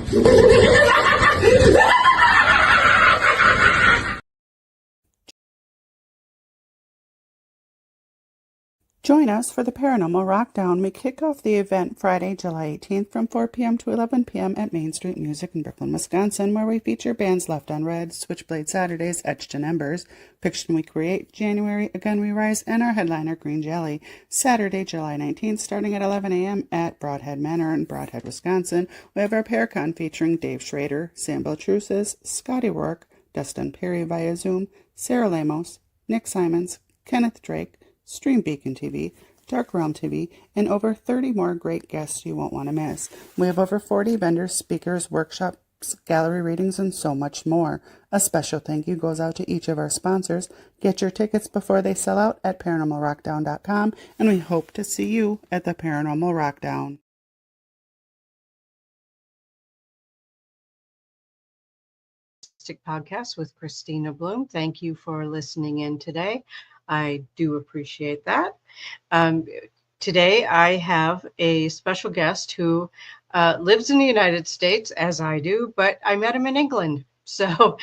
Join us for the Paranormal Rockdown. We kick off the event Friday, July 18th from 4 p.m. to 11 p.m. at Main Street Music in Brooklyn, Wisconsin, where we feature bands Left on Red, Switchblade Saturdays, Etched in Embers, Fiction We Create, January, Again We Rise, and our headliner, Green Jelly. Saturday, July 19th, starting at 11 a.m. at Broadhead Manor in Broadhead, Wisconsin, we have our Paracon featuring Dave Schrader, Sam Beltrusis, Scotty Rourke, Dustin Perry via Zoom, Sarah Lamos, Nick Simons, Kenneth Drake, Stream Beacon TV, Dark Realm TV, and over 30 more great guests you won't want to miss. We have over 40 vendors, speakers, workshops, gallery readings, and so much more. A special thank you goes out to each of our sponsors. Get your tickets before they sell out at ParanormalRockdown.com, and we hope to see you at the Paranormal Rockdown. Podcast with Kristina Bloom. Thank you for listening in today. I do appreciate that. Today I have a special guest who lives in the United States, as I do, but I met him in England. So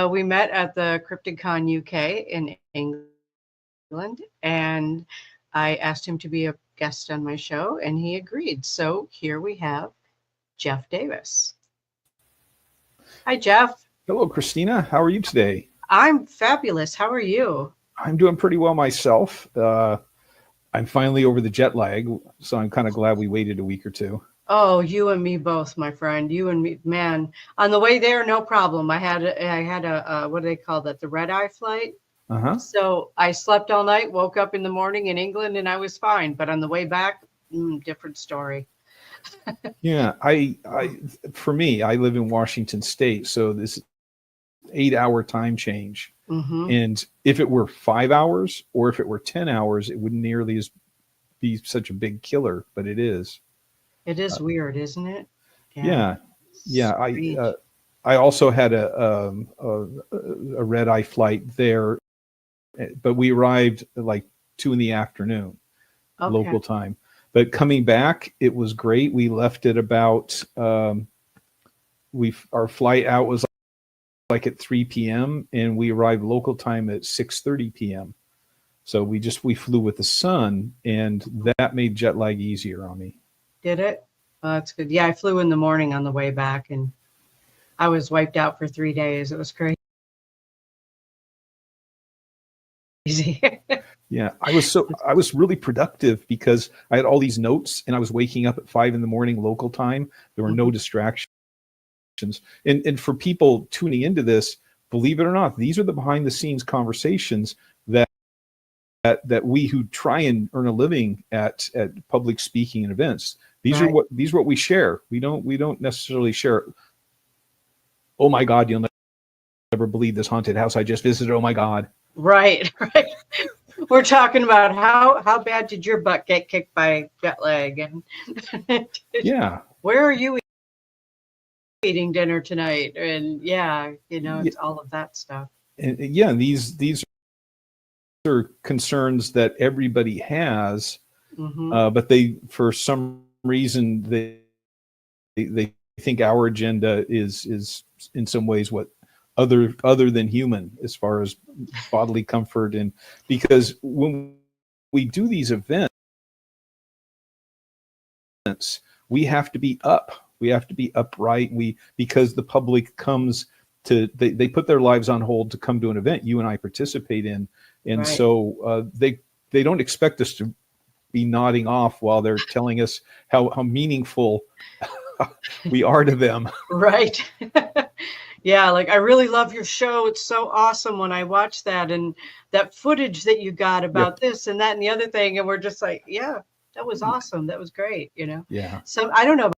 we met at the CryptidCon UK in England, and I asked him to be a guest on my show, and he agreed. So here we have Jeff Davis. Hi, Jeff. Hello, Kristina. How are you today? I'm fabulous. How are you? I'm doing pretty well myself. I'm finally over the jet lag, so I'm kind of glad we waited a week or two. Oh, you and me both, my friend. You and me, man. On the way there, no problem. I had a what do they call that? The red-eye flight. Uh-huh. So I slept all night, woke up in the morning in England, and I was fine. But on the way back, different story. Yeah, for me, I live in Washington State, so this 8-hour time change. Mm-hmm. And if it were 5 hours or if it were 10 hours, it wouldn't nearly be such a big killer, but it is. It is weird, isn't it? Yeah. I also had a red eye flight there, but we arrived at like 2 p.m. local time. But coming back, it was great. We left at about our flight out was like at 3 p.m. and we arrived local time at 6:30 p.m. So we flew with the sun, and that made jet lag easier on me. Did it? Oh, that's good. Yeah, I flew in the morning on the way back, and I was wiped out for 3 days. It was crazy. Yeah, I was really productive because I had all these notes, and I was waking up at 5 a.m. local time. There were no distractions. And for people tuning into this, believe it or not, these are the behind the scenes conversations that we who try and earn a living at public speaking and events. These are what we share. We don't necessarily share. Oh my God, you'll never believe this haunted house I just visited. Oh my God. Right. We're talking about how bad did your butt get kicked by jet lag, and yeah, where are you eating dinner tonight? And it's all of that stuff. And these are concerns that everybody has, but they, for some reason, they think our agenda is in some ways what other than human as far as bodily comfort. And because when we do these events, we have to be up. We have to be upright. Because the public comes to, they put their lives on hold to come to an event you and I participate in. And so they don't expect us to be nodding off while they're telling us how meaningful we are to them. Right. Yeah, like, I really love your show. It's so awesome when I watch that, and that footage that you got about this and that and the other thing. And we're just like, yeah, that was awesome. That was great, Yeah. So I don't know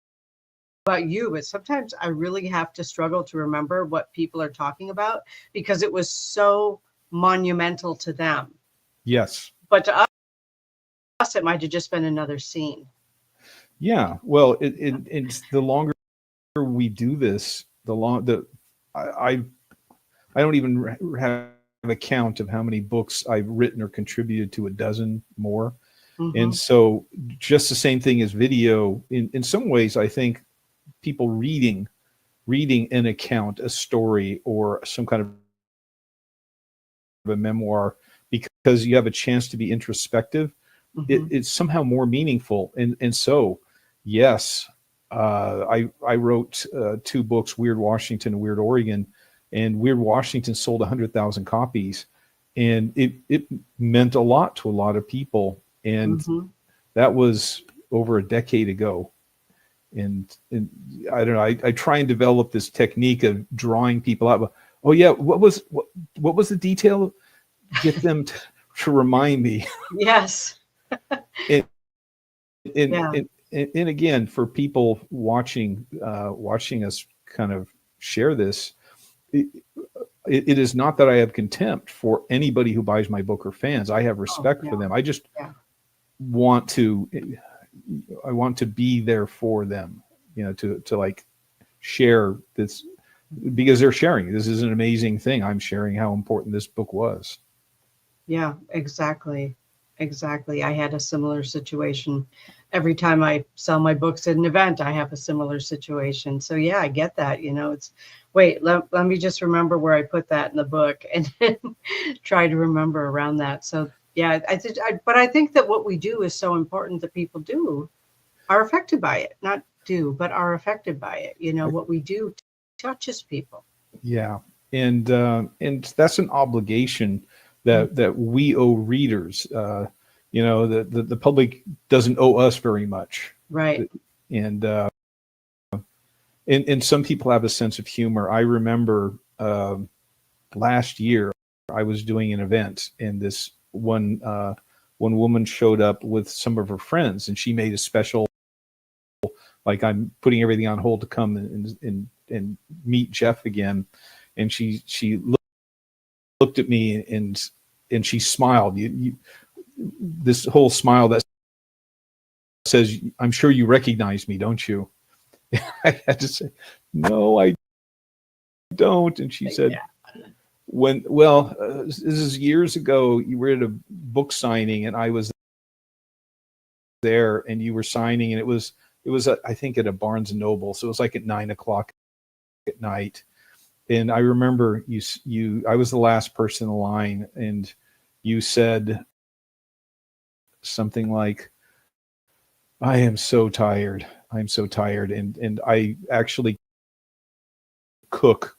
about you, but sometimes I really have to struggle to remember what people are talking about because it was so monumental to them. Yes. But to us, it might have just been another scene. Yeah. Well, it's the longer we do this, I don't even have a count of how many books I've written or contributed to, a dozen more. And so just the same thing as video, in some ways, I think people reading reading an account, a story, or some kind of a memoir, because you have a chance to be introspective, it's somehow more meaningful. And so, yes, I wrote 2 books, Weird Washington and Weird Oregon, and Weird Washington sold 100,000 copies, and it meant a lot to a lot of people. And that was over a decade ago. And I don't know, I try and develop this technique of drawing people out. Oh yeah, what was the detail? Get them to remind me. Yes. and, Yeah. and again, for people watching us kind of share this, it is not that I have contempt for anybody who buys my book or fans. I have respect for them. I just want to be there for them, to like share this, because they're sharing. This is an amazing thing. I'm sharing how important this book was. Yeah, exactly. Exactly. I had a similar situation. Every time I sell my books at an event, I have a similar situation. So yeah, I get that. It's wait, let me just remember where I put that in the book, and then try to remember around that. So yeah, but I think that what we do is so important that people are affected by it, not do, but are affected by it. What we do touches people. Yeah. And that's an obligation that we owe readers. The public doesn't owe us very much. Right. And some people have a sense of humor. I remember last year I was doing an event, and this one woman showed up with some of her friends, and she made a special, like, I'm putting everything on hold to come and meet Jeff again. And she looked at me and she smiled. This whole smile that says, "I'm sure you recognize me, don't you?" I had to say, "No, I don't." And she said, this is years ago. You were at a book signing, and I was there, and you were signing, and it was I think at a Barnes and Noble, so it was like at 9:00 at night. And I remember I was the last person in line, and you said something like, "I am so tired. I'm so tired." And I actually cook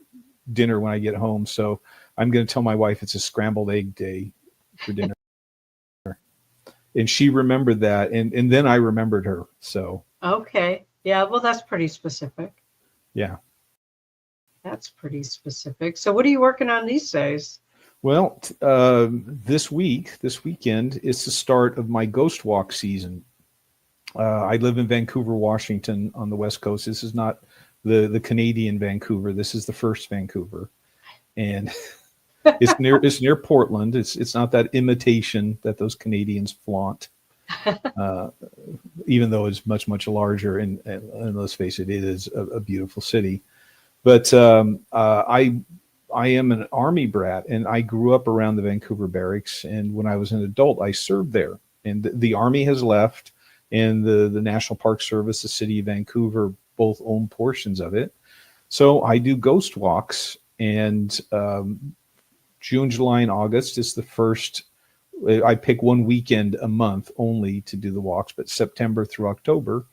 dinner when I get home. So I'm going to tell my wife it's a scrambled egg day for dinner. And she remembered that. And then I remembered her. So. Okay. Yeah. Well, that's pretty specific. Yeah. That's pretty specific. So what are you working on these days? Well, this weekend, it's the start of my ghost walk season. I live in Vancouver, Washington, on the West Coast. This is not the Canadian Vancouver. This is the first Vancouver, and it's near Portland. It's not that imitation that those Canadians flaunt, even though it's much, much larger. And let's face it, it is a beautiful city. But I am an Army brat, and I grew up around the Vancouver barracks. And when I was an adult, I served there. And the Army has left, and the National Park Service, the city of Vancouver, both own portions of it. So I do ghost walks, and June, July, and August is the first. I pick one weekend a month only to do the walks, but September through October,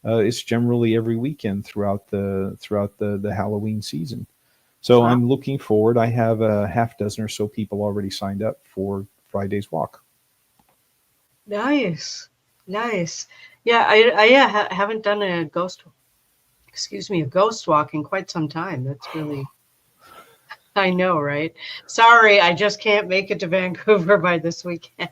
it's generally every weekend throughout the Halloween season. So I'm looking forward. I have a half dozen or so people already signed up for Friday's walk. Nice. Yeah, I haven't done a ghost walk in quite some time. That's really, I know, right? Sorry, I just can't make it to Vancouver by this weekend.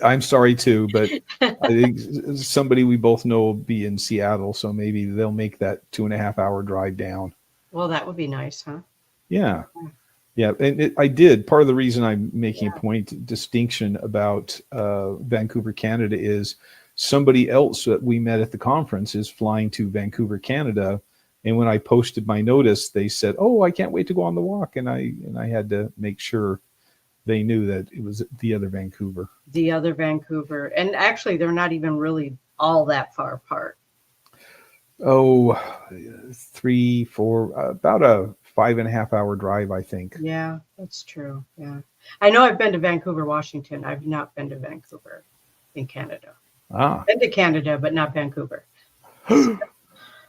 I'm sorry too, but I think somebody we both know will be in Seattle, so maybe they'll make that 2.5-hour drive down. Well, that would be nice, huh? Yeah. And I did. Part of the reason I'm making a distinction about Vancouver, Canada, is somebody else that we met at the conference is flying to Vancouver, Canada. And when I posted my notice, they said, "Oh, I can't wait to go on the walk." And I had to make sure they knew that it was the other Vancouver. The other Vancouver. And actually, they're not even really all that far apart. Oh, 3, 4, about a 5.5 hour drive, I think. Yeah, that's true. Yeah. I know I've been to Vancouver, Washington. I've not been to Vancouver in Canada. Ah, Been to Canada, but not Vancouver. I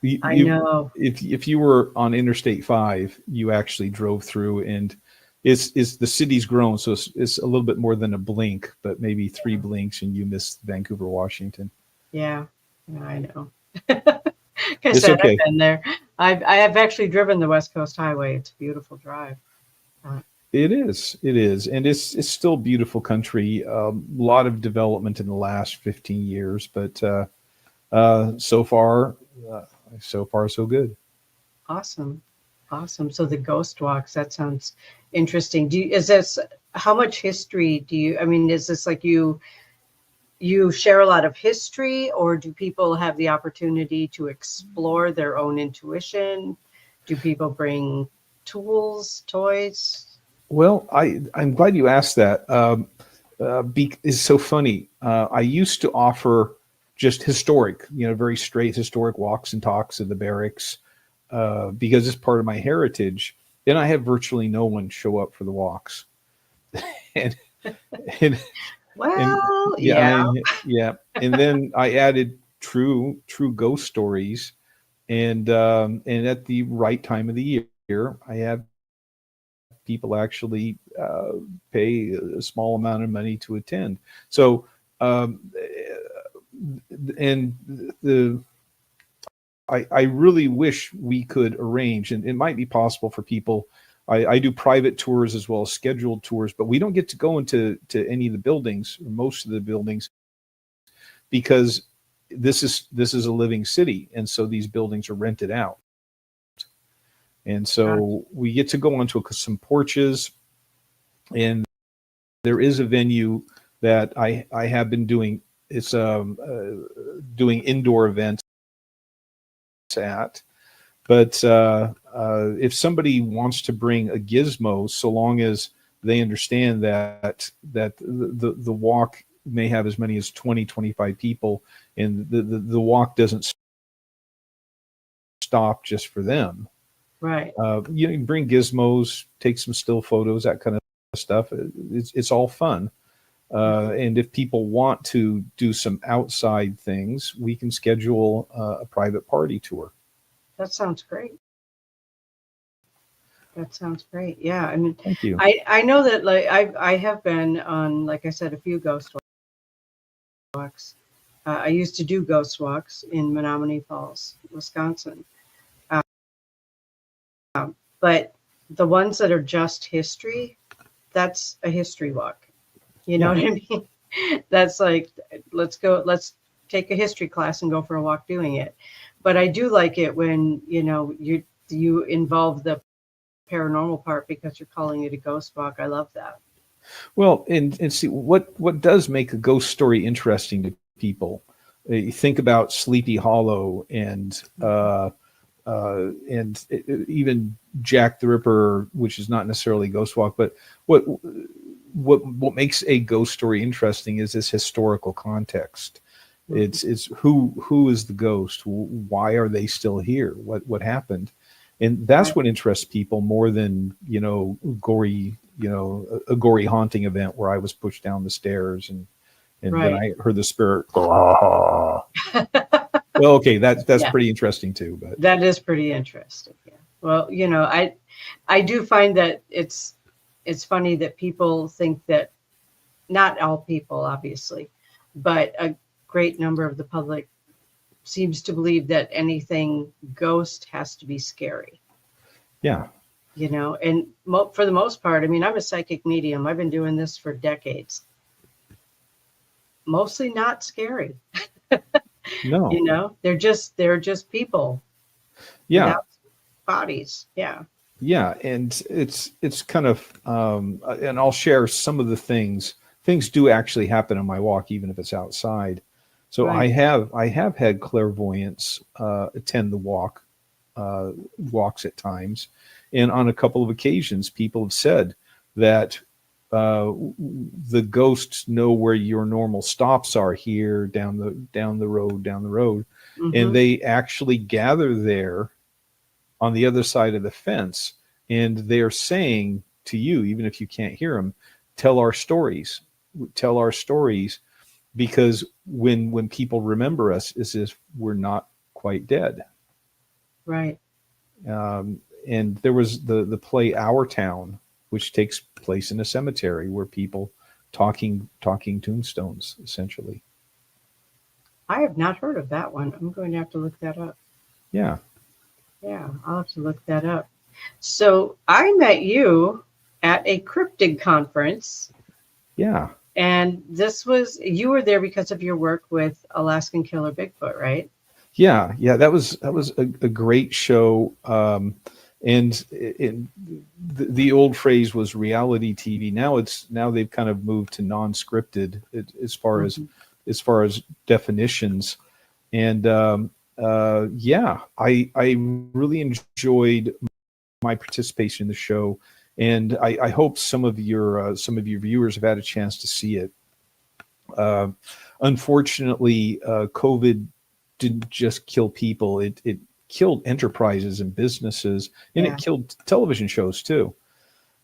you, know. if you were on Interstate 5, you actually drove through, and it's the city's grown, so it's a little bit more than a blink, but maybe 3 blinks and you miss Vancouver, Washington. Yeah, yeah, I know. Like I It's said, I've okay. been there. I have actually driven the West Coast Highway. It's a beautiful drive. It is, and it's still beautiful country. A lot of development in the last 15 years, but so far, uh, so far so good. Awesome. Awesome. So the ghost walks, that sounds interesting. Is this, how much history do you, I mean, is this like you share a lot of history, or do people have the opportunity to explore their own intuition? Do people bring tools, toys? Well, I'm glad you asked that. It's so funny. I used to offer just historic, very straight historic walks and talks of the barracks because it's part of my heritage. Then I have virtually no one show up for the walks, and and and Well, yeah, yeah, yeah. And then I added true ghost stories, and at the right time of the year, I have people actually pay a small amount of money to attend. So, and the I really wish we could arrange, and it might be possible for people. I do private tours as well as scheduled tours, but we don't get to go into any of the buildings, or most of the buildings, because this is a living city, and so these buildings are rented out, and gotcha. so we get to go onto some porches, and there is a venue that I have been doing. It's doing indoor events at. But if somebody wants to bring a gizmo, so long as they understand that the walk may have as many as 20-25 people, and the walk doesn't stop just for them. Right. You can bring gizmos, take some still photos, that kind of stuff. It's all fun. And if people want to do some outside things, we can schedule a private party tour. That sounds great. That sounds great. Yeah. I mean, Thank you. I know that, like, I have been on, like I said, a few ghost walks. I used to do ghost walks in Menominee Falls, Wisconsin. But the ones that are just history, that's a history walk. You know Yeah. what I mean? That's like, let's take a history class and go for a walk doing it. But I do like it when, you involve the paranormal part because you're calling it a ghost walk. I love that. Well, and see what does make a ghost story interesting to people. You think about Sleepy Hollow and even Jack the Ripper, which is not necessarily a ghost walk, but what makes a ghost story interesting is this historical context. It's who is the ghost? Why are they still here? What happened? And that's Right. what interests people more than gory a gory haunting event where I was pushed down the stairs and then Right. I heard the spirit. Well, okay, that's Yeah, pretty interesting too. But that is pretty interesting. Yeah. Well, I do find that it's funny that people think that, not all people, obviously, but a great number of the public seems to believe that anything ghost has to be scary. yeah, And for the most part, I mean, I'm a psychic medium. I've been doing this for decades. Mostly not scary. no, They're just people yeah, without bodies. Yeah. yeah, and it's kind of and I'll share some of the things. Things do actually happen on my walk, even if it's outside. So Right. I have had clairvoyants attend the walks at times, and on a couple of occasions, people have said that the ghosts know where your normal stops are here down the road, and they actually gather there on the other side of the fence, and they're saying to you, even if you can't hear them, tell our stories, because when people remember us, it's as if we're not quite dead. Right. And there was the play Our Town, which takes place in a cemetery where people talking tombstones, essentially. I have not heard of that one. I'm going to have to look that up. Yeah. Yeah, I'll have to look that up. So I met you at a cryptid conference. Yeah. And you were there because of your work with Alaskan Killer Bigfoot, right? Yeah. That was a great show. And the old phrase was reality TV. Now they've kind of moved to non-scripted as far as definitions. And I really enjoyed my participation in the show, and I hope some of your viewers have had a chance to see it. Unfortunately, COVID didn't just kill people; it killed enterprises and businesses, and it killed television shows too.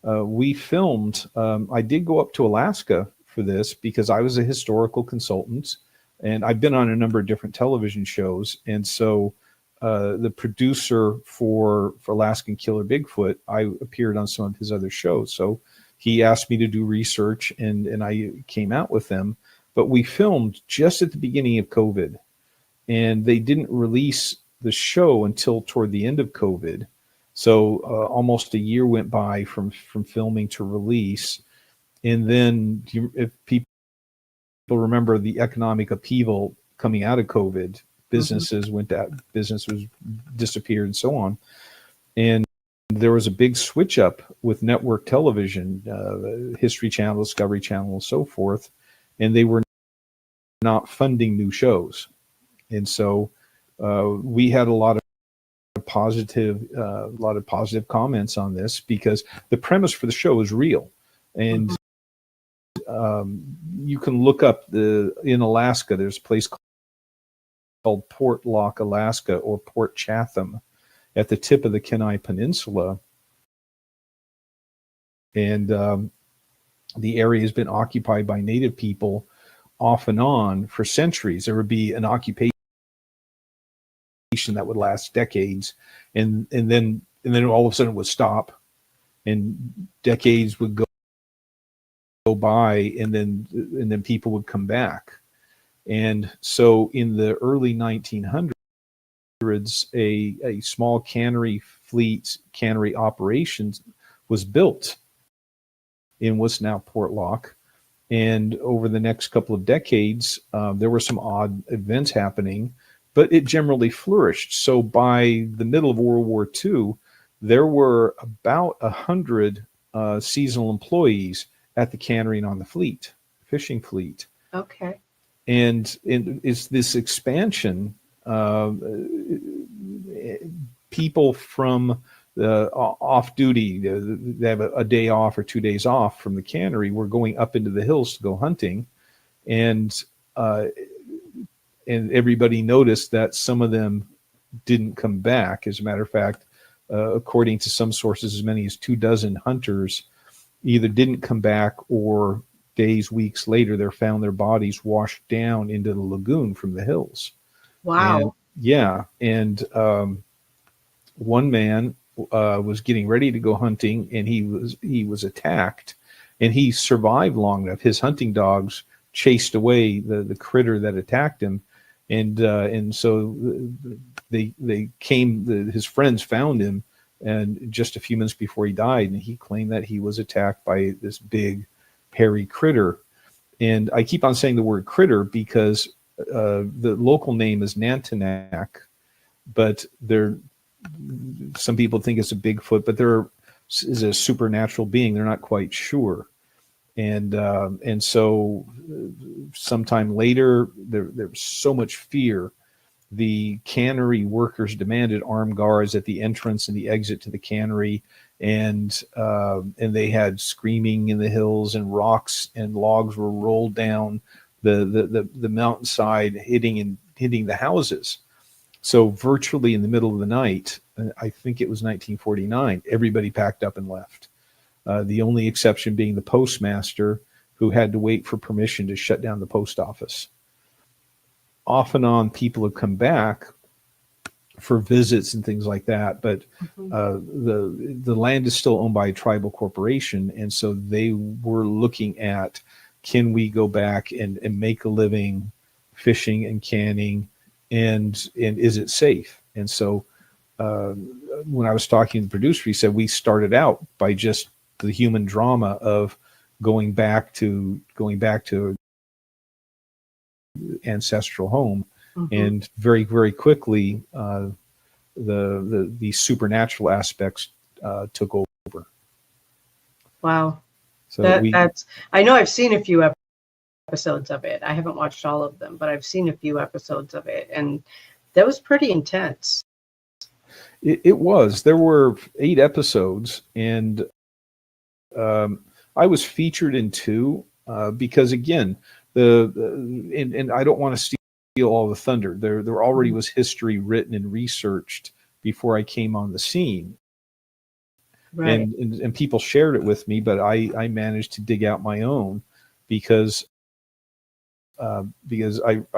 We filmed. I did go up to Alaska for this because I was a historical consultant, and I've been on a number of different television shows. And so the producer for Alaskan Killer Bigfoot, I appeared on some of his other shows. So he asked me to do research, and I came out with them. But we filmed just at the beginning of COVID, and they didn't release the show until toward the end of COVID. So almost a year went by from filming to release. And then if people remember the economic upheaval coming out of COVID, businesses businesses disappeared and so on. And there was a big switch up with network television, History Channel, Discovery Channel, and so forth. And they were not funding new shows. And so we had a lot of positive comments on this, because the premise for the show is real. And you can look up in Alaska, there's a place called Port Lock, Alaska, or Port Chatham, at the tip of the Kenai Peninsula. And the area has been occupied by Native people off and on for centuries. There would be an occupation that would last decades, and then all of a sudden it would stop, and decades would go by, and then people would come back. And so in the early 1900s, a small cannery operations was built in what's now Port Lock. And over the next couple of decades, there were some odd events happening, but it generally flourished. So by the middle of World War II, there were about 100 seasonal employees at the cannery and on the fishing fleet. Okay. And it's this expansion. People from off duty, they have a day off or 2 days off from the cannery, were going up into the hills to go hunting. And everybody noticed that some of them didn't come back. As a matter of fact, according to some sources, as many as 24 hunters either didn't come back, or days, weeks later, they're found their bodies washed down into the lagoon from the hills. Wow. And one man was getting ready to go hunting, and he was attacked, and he survived long enough. His hunting dogs chased away the critter that attacked him, and so they came. His friends found him, and just a few minutes before he died, and he claimed that he was attacked by this big, hairy critter. And I keep on saying the word critter because the local name is Nantinak, but some people think it's a Bigfoot, but there is a supernatural being. They're not quite sure. And so sometime later, there was so much fear. The cannery workers demanded armed guards at the entrance and the exit to the cannery, and they had screaming in the hills, and rocks and logs were rolled down the mountainside, hitting the houses. So virtually in the middle of the night, I think it was 1949, everybody packed up and left. The only exception being the postmaster, who had to wait for permission to shut down the post office. Off and on, people have come back for visits and things like that, but the land is still owned by a tribal corporation, and so they were looking at, can we go back and make a living fishing and canning, and is it safe? And so when I was talking to the producer, he said we started out by just the human drama of going back to ancestral home, and very, very quickly the supernatural aspects took over. Wow. So that's, I know I've seen a few episodes of it. I haven't watched all of them, but I've seen a few episodes of it, and that was pretty intense. It was. There were 8 episodes, and I was featured in 2 because, again, and I don't want to steal all the thunder. There already was history written and researched before I came on the scene. Right. And people shared it with me, but I managed to dig out my own because I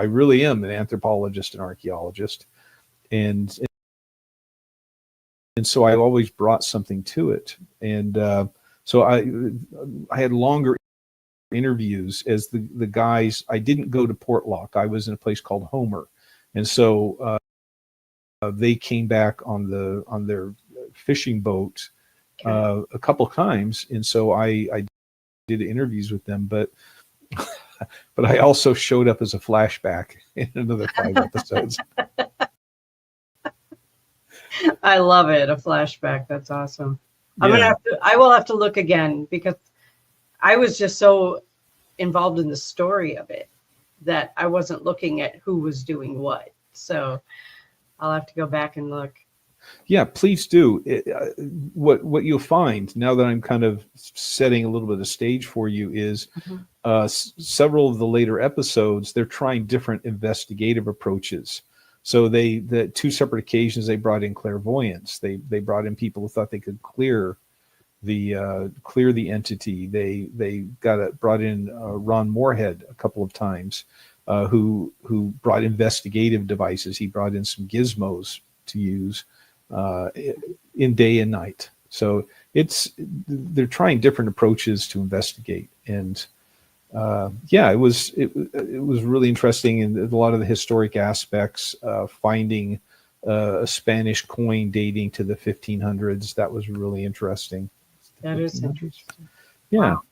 really am an anthropologist and archaeologist, and so I always brought something to it. And so I had longer interviews as the guys. I didn't go to Portlock. I was in a place called Homer, and so they came back on their fishing boat a couple times, and so I did interviews with them, but I also showed up as a flashback in another 5 episodes. I love it. A flashback. That's awesome. Yeah. I will have to look again, because I was just so involved in the story of it that I wasn't looking at who was doing what. So I'll have to go back and look. Yeah, please do. What you'll find, now that I'm kind of setting a little bit of stage for you, is several of the later episodes, they're trying different investigative approaches. So the 2 separate occasions, they brought in clairvoyants. They brought in people who thought they could clear the entity. They brought in Ron Moorhead a couple of times, who brought investigative devices. He brought in some gizmos to use in day and night. So they're trying different approaches to investigate, and it was really interesting, and a lot of the historic aspects, finding a Spanish coin dating to the 1500s. That was really interesting. That is interesting. Yeah. Wow.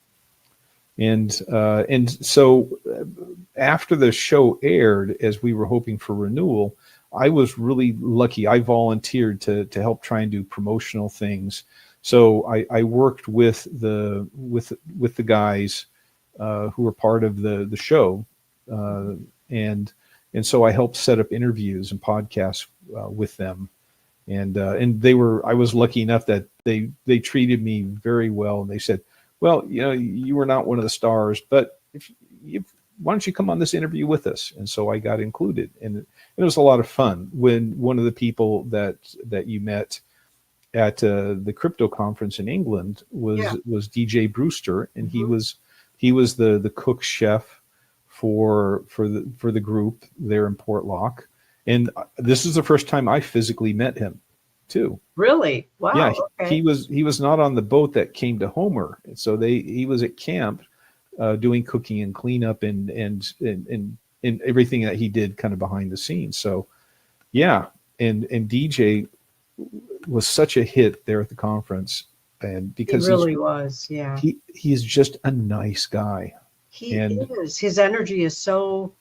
And so after the show aired, as we were hoping for renewal, I was really lucky. I volunteered to help try and do promotional things. So I worked with the guys who were part of the show, and so I helped set up interviews and podcasts with them, and I was lucky enough that they treated me very well, and they said, well, you were not one of the stars, but why don't you come on this interview with us? And so I got included, and it was a lot of fun. When one of the people that you met at the crypto conference in England was DJ Brewster, and he was the cook chef for the group there in Portlock, and this is the first time I physically met him too. Really? Wow. Yeah, okay. he was not on the boat that came to Homer, so he was at camp doing cooking and cleanup and everything that he did kind of behind the scenes. So yeah, and DJ was such a hit there at the conference, and because he really was, yeah. He is just a nice guy. He is. His energy is so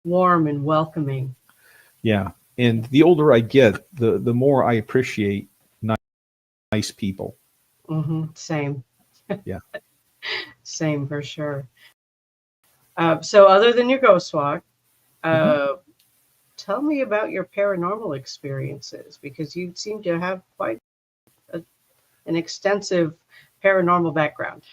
warm and welcoming. Yeah, and the older I get, the more I appreciate nice people. Same. Yeah. Same for sure. So other than your ghost walk, tell me about your paranormal experiences, because you seem to have quite an extensive paranormal background.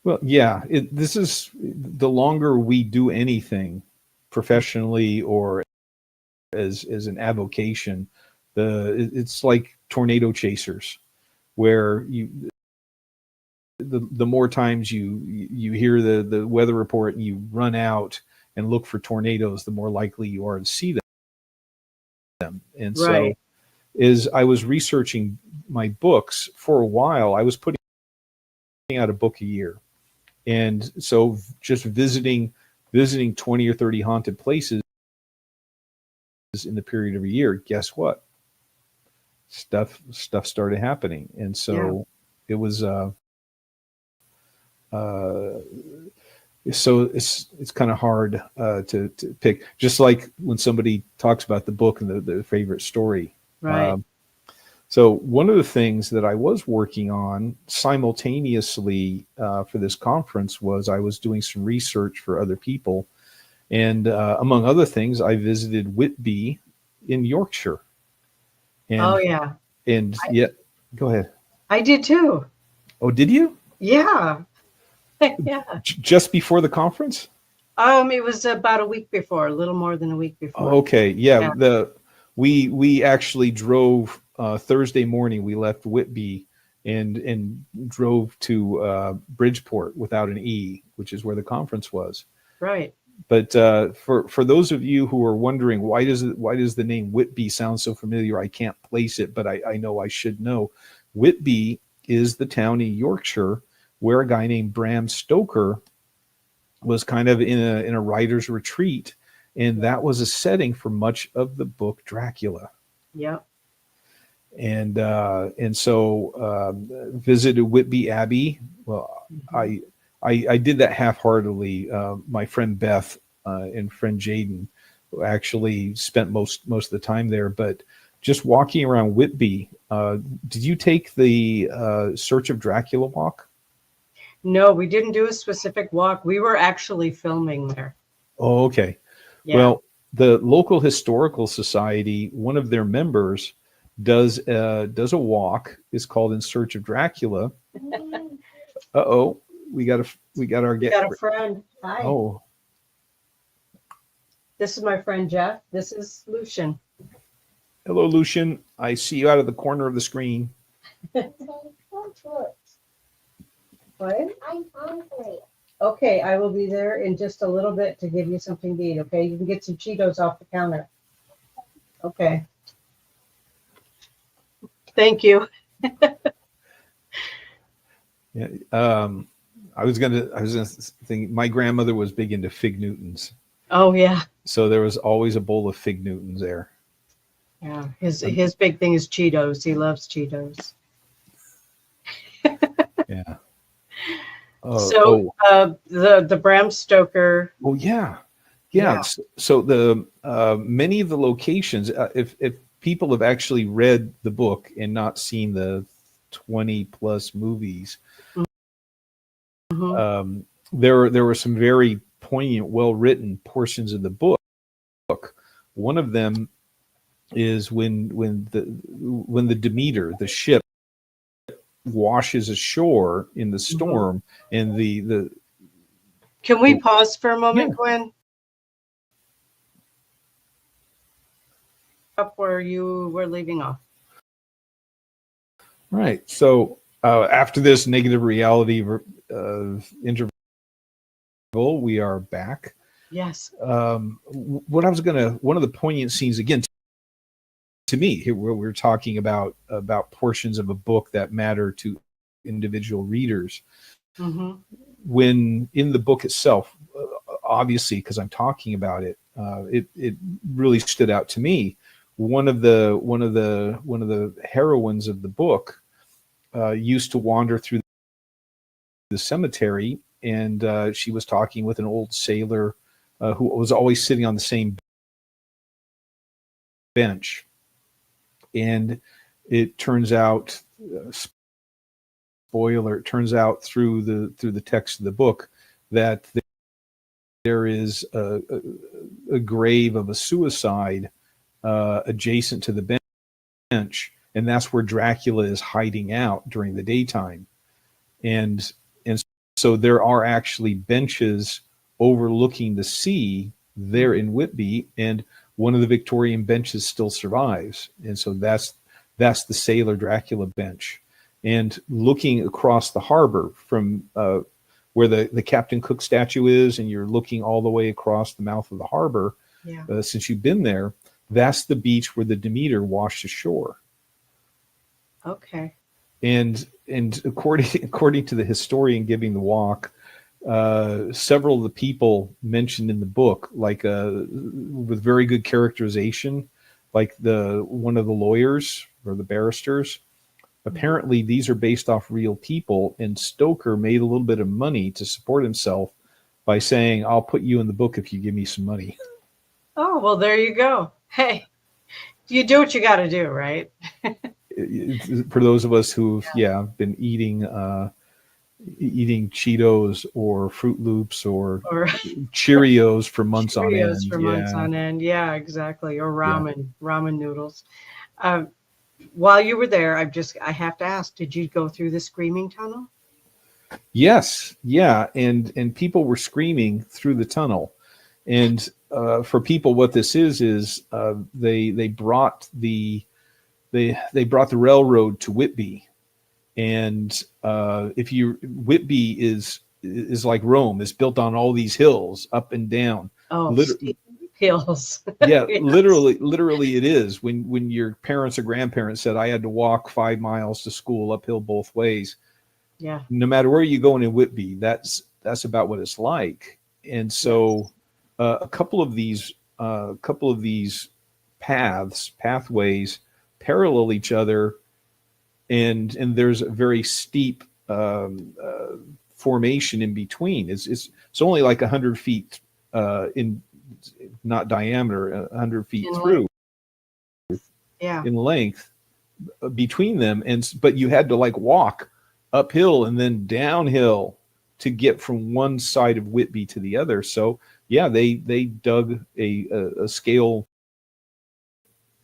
Well, yeah, this is the longer we do anything professionally or as an avocation. It's like tornado chasers, where the more times you hear the weather report and you run out and look for tornadoes, the more likely you are to see them. And Right. so, as I was researching my books for a while, I was putting out a book a year, and so just visiting 20 or 30 haunted places in the period of a year. Guess what? Stuff started happening, and so it was. So it's kind of hard to pick. Just like when somebody talks about the book and the favorite story. Right. So one of the things that I was working on simultaneously for this conference was I was doing some research for other people, and among other things, I visited Whitby in Yorkshire. And, oh yeah. And yet, go ahead. I did too. Oh, did you? Yeah. Yeah. Just before the conference? It was about a week before, a little more than a week before. Okay, yeah. We actually drove Thursday morning. We left Whitby and drove to Bridgeport without an E, which is where the conference was. Right. But for those of you who are wondering why does the name Whitby sound so familiar, I can't place it, but I know I should know. Whitby is the town in Yorkshire where a guy named Bram Stoker was kind of in a writer's retreat, and that was a setting for much of the book Dracula. Yep. And so visited Whitby Abbey. Well, I did that half-heartedly. My friend Beth and friend Jaden actually spent most of the time there, but just walking around Whitby. Did you take the Search of Dracula walk? No, we didn't do a specific walk. We were actually filming there. Oh, okay. Yeah. Well, the local historical society, one of their members does a walk. It's called In Search of Dracula. We got our friend. Hi. Oh, This is my friend Jeff. This is Lucian. hello, Lucian. I see you out of the corner of the screen. What? I'm hungry. Okay, I will be there in just a little bit to give you something to eat. Okay, you can get some Cheetos off the counter. Okay. Thank you. Yeah. I was gonna think my grandmother was big into Fig Newtons. Oh yeah. So there was always a bowl of Fig Newtons there. Yeah. His big thing is Cheetos. He loves Cheetos. Yeah. The Bram Stoker. Oh yeah. So the many of the locations, if people have actually read the book and not seen the 20 plus movies, Mm-hmm. There were some very poignant, well written portions of the book. One of them is when the Demeter, the ship, washes ashore in the storm, and the Can we pause for a moment, Gwen? Up where you were leaving off. Right. So after this negative reality interval, we are back. Yes. One of the poignant scenes again to me here, where we're talking about portions of a book that matter to individual readers. Mm-hmm. When in the book itself, obviously, because I'm talking about it, it really stood out to me. One of the heroines of the book used to wander through the cemetery, and she was talking with an old sailor who was always sitting on the same bench. And it turns out, spoiler, it turns out through the text of the book that there is a grave of a suicide adjacent to the bench, and that's where Dracula is hiding out during the daytime. And so there are actually benches overlooking the sea there in Whitby. And one of the Victorian benches still survives. And so that's the Sailor Dracula bench. And looking across the harbor from where the Captain Cook statue is, and you're looking all the way across the mouth of the harbor, since you've been there, that's the beach where the Demeter washed ashore. Okay. And according to the historian giving the walk, several of the people mentioned in the book, like with very good characterization, like one of the lawyers or the barristers, apparently these are based off real people, and Stoker made a little bit of money to support himself by saying, I'll put you in the book if you give me some money. Oh, well, there you go. Hey, you do what you got to do, right? For those of us who've been eating Cheetos or Fruit Loops or Cheerios for months on end. Months on end. Yeah, exactly. Or ramen noodles. While you were there, I have to ask, did you go through the screaming tunnel? Yes. Yeah. And people were screaming through the tunnel. And for people, what this is they brought the railroad to Whitby. And Whitby is like Rome, is built on all these hills up and down. Oh, hills. Yeah, Yes. literally it is. When your parents or grandparents said I had to walk 5 miles to school uphill both ways. Yeah. No matter where you go in Whitby, that's about what it's like. And so a couple of these pathways parallel each other. And there's a very steep formation in between. It's only like 100 feet in, not diameter, 100 feet through. In length between them, but you had to like walk uphill and then downhill to get from one side of Whitby to the other. So yeah, they dug a scale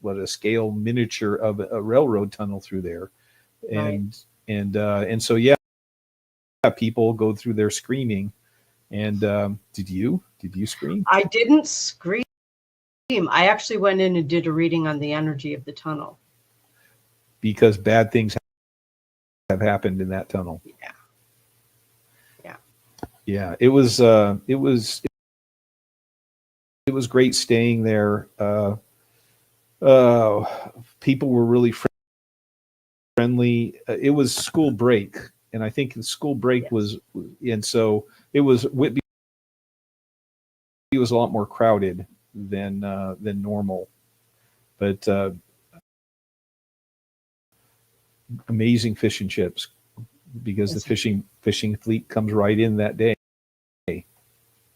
miniature of a railroad tunnel through there. And so people go through there screaming. And did you scream? I didn't scream. I actually went in and did a reading on the energy of the tunnel, because bad things have happened in that tunnel. Yeah. It was great staying there. People were really friendly. It was school break, and I think the school break was, and so it was Whitby. It was a lot more crowded than normal, but amazing fish and chips, because the fishing fleet comes right in that day.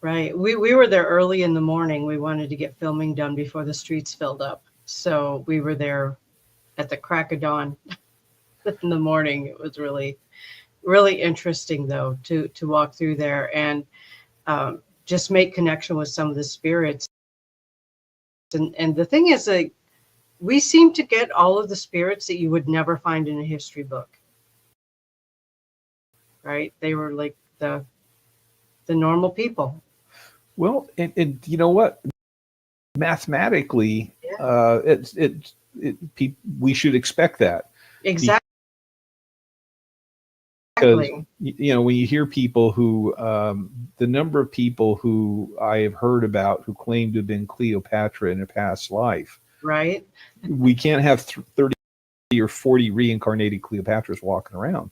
Right. We were there early in the morning. We wanted to get filming done before the streets filled up, so we were there at the crack of dawn in the morning. It was really, really interesting though to walk through there and just make connection with some of the spirits. And the thing is, like, we seem to get all of the spirits that you would never find in a history book. Right? They were like the normal people. Well, and you know what? Mathematically, we should expect that. Exactly. Because when you hear people who, the number of people who I have heard about who claim to have been Cleopatra in a past life, right? We can't have 30 or 40 reincarnated Cleopatras walking around.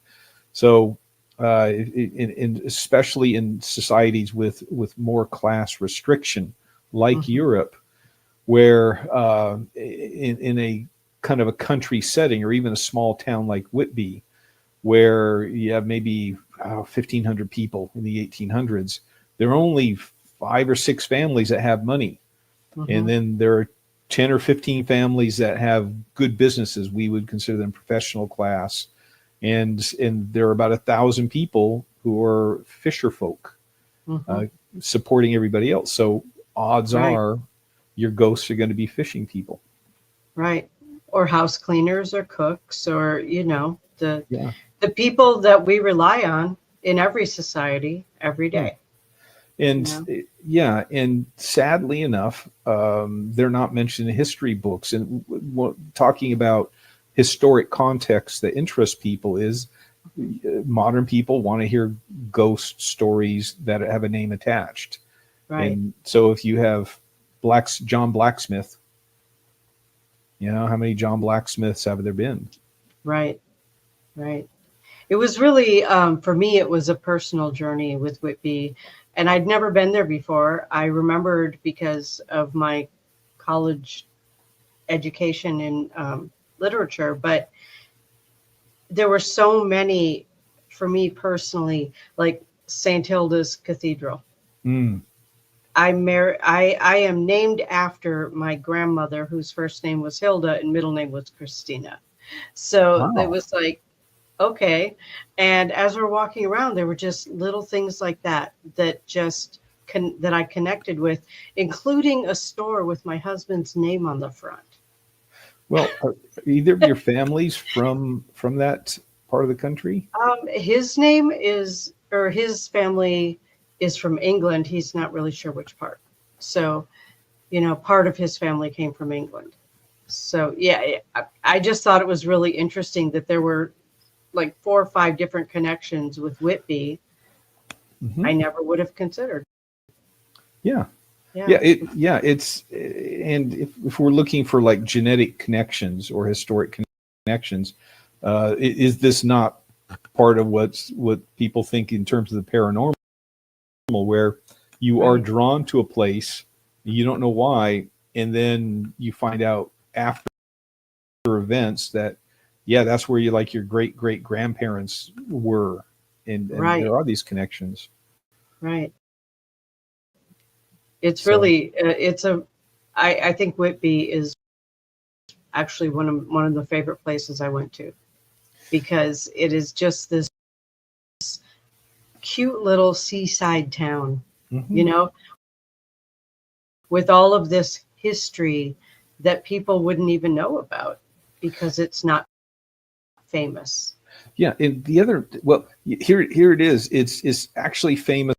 So, especially in societies with more class restriction, like Europe, where in a kind of a country setting, or even a small town like Whitby, where you have maybe 1,500 people in the 1800s, there are only 5 or 6 families that have money. And then there are 10 or 15 families that have good businesses. We would consider them professional class. And there are about 1,000 people who are fisher folk, supporting everybody else. So odds are your ghosts are going to be fishing people. Right. Or house cleaners or cooks, or, the people that we rely on in every society every day. And know? yeah, and sadly enough, they're not mentioned in history books. And talking about historic context that interests people is modern people want to hear ghost stories that have a name attached. Right. And so if you have John Blacksmith, how many John Blacksmiths have there been? Right. Right. It was really, for me, it was a personal journey with Whitby, and I'd never been there before. I remembered because of my college education in literature, but there were so many, for me personally, like St. Hilda's Cathedral. Mm. I am named after my grandmother, whose first name was Hilda and middle name was Kristina. So it Wow. was like, okay. And as we're walking around, there were just little things like that just that I connected with, including a store with my husband's name on the front. Well, are either of your families from that part of the country? His name is, or his family is from England. He's not really sure which part. So, part of his family came from England. So, yeah, I just thought it was really interesting that there were like 4 or 5 different connections with Whitby. Mm-hmm. I never would have considered. Yeah. Yeah. It's, and if we're looking for like genetic connections or historic connections, is this not part of what people think in terms of the paranormal, where you are drawn to a place, you don't know why, and then you find out after events that, yeah, that's where your great grandparents were, and there are these connections. Right. It's really, I think Whitby is actually one of the favorite places I went to, because it is just this cute little seaside town, Mm-hmm. with all of this history that people wouldn't even know about because it's not famous. Yeah, and the other, well, here it is. It's actually famous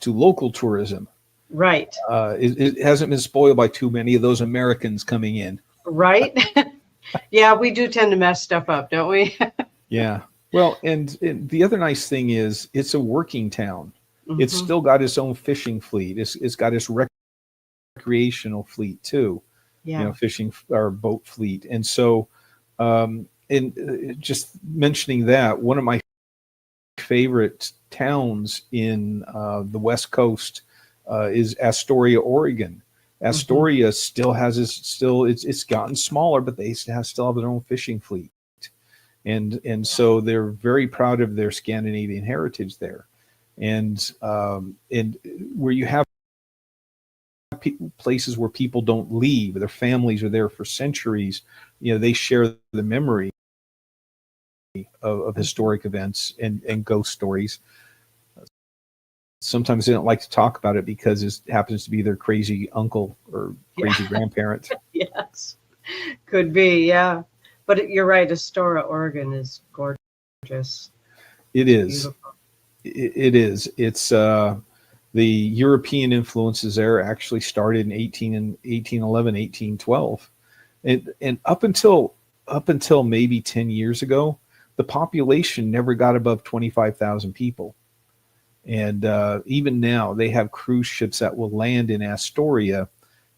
to local tourism. Right. It hasn't been spoiled by too many of those Americans coming in. Right. Yeah, we do tend to mess stuff up, don't we? Yeah. Well, and the other nice thing is it's a working town. Mm-hmm. It's still got its own fishing fleet. It's got its recreational fleet too. Yeah. Fishing or boat fleet. And so, just mentioning that, one of my favorite towns in the West Coast is Astoria, Oregon. Astoria still has it's gotten smaller, but they still have their own fishing fleet, and so they're very proud of their Scandinavian heritage there, and where you have places where people don't leave, their families are there for centuries. They share the memory of historic events and ghost stories. Sometimes they don't like to talk about it because it happens to be their crazy uncle or crazy grandparent. Yes, could be. Yeah, but you're right. Astoria, Oregon is gorgeous. It is. Beautiful. It is. It's the European influences there actually started in 1811, 1812, and up until maybe 10 years ago, the population never got above 25,000 people. And even now, they have cruise ships that will land in Astoria,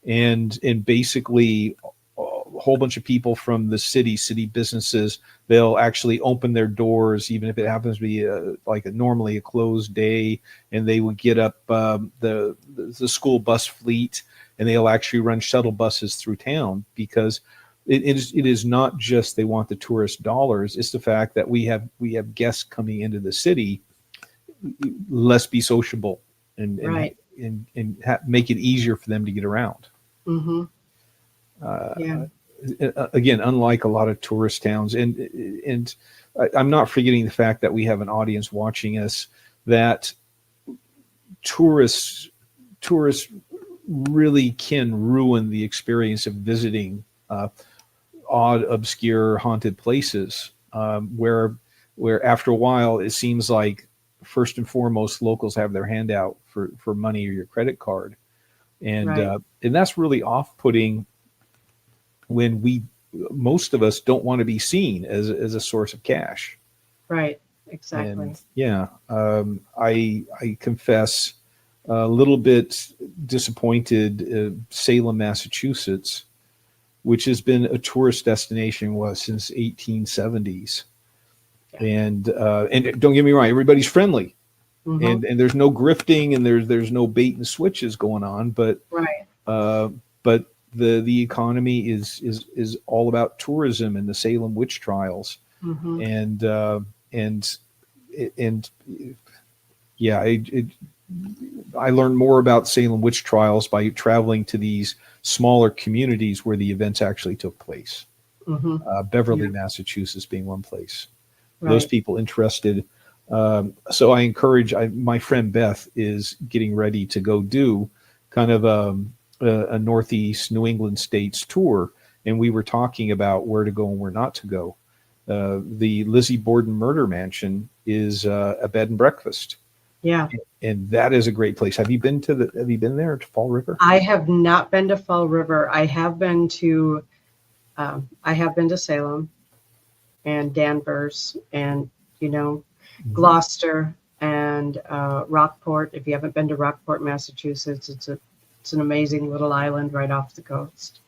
and basically a whole bunch of people from the city businesses, they'll actually open their doors, even if it happens to be normally a closed day, and they would get up the school bus fleet, and they'll actually run shuttle buses through town, because it is not just they want the tourist dollars. It's the fact that we have guests coming into the city. Let's be sociable and make it easier for them to get around. Mm-hmm. Again, unlike a lot of tourist towns, and I'm not forgetting the fact that we have an audience watching us, that tourists really can ruin the experience of visiting odd, obscure, haunted places, where after a while it seems like first and foremost, locals have their hand out for money or your credit card, and Right. and that's really off-putting when most of us don't want to be seen as a source of cash. Right. Exactly. And yeah, I confess a little bit disappointed. Salem, Massachusetts, which has been a tourist destination since 1870s. Yeah. And don't get me wrong, everybody's friendly, Mhm. and there's no grifting, and there's no bait and switches going on, but Right. but the economy is all about tourism and the Salem witch trials, Mhm. and yeah, I learned more about Salem witch trials by traveling to these smaller communities where the events actually took place. Mhm. Beverly, Yeah. Massachusetts being one place. Those Right. people interested. So I encourage, my friend Beth is getting ready to go do kind of a Northeast New England states tour. And we were talking about where to go and where not to go. The Lizzie Borden Murder Mansion is a bed and breakfast. Yeah. And that is a great place. Have you been there to Fall River? I have not been to Fall River. I have been to Salem and Danvers and, Mhm. Gloucester and Rockport. If you haven't been to Rockport, Massachusetts, it's an amazing little island right off the coast.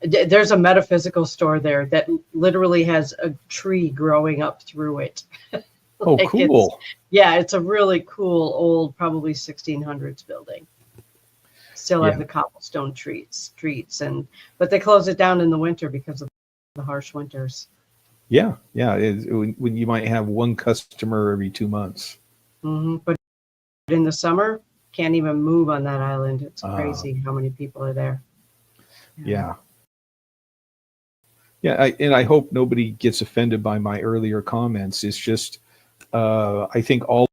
There's a metaphysical store there that literally has a tree growing up through it. Oh, cool. It's a really cool old, probably 1600s building. Still have Yeah. the cobblestone streets, but they close it down in the winter because of the harsh winters. Yeah. When you might have one customer every 2 months. But in the summer, can't even move on that island. It's Uh, crazy how many people are there. Yeah. And I hope nobody gets offended by my earlier comments. It's just, I think all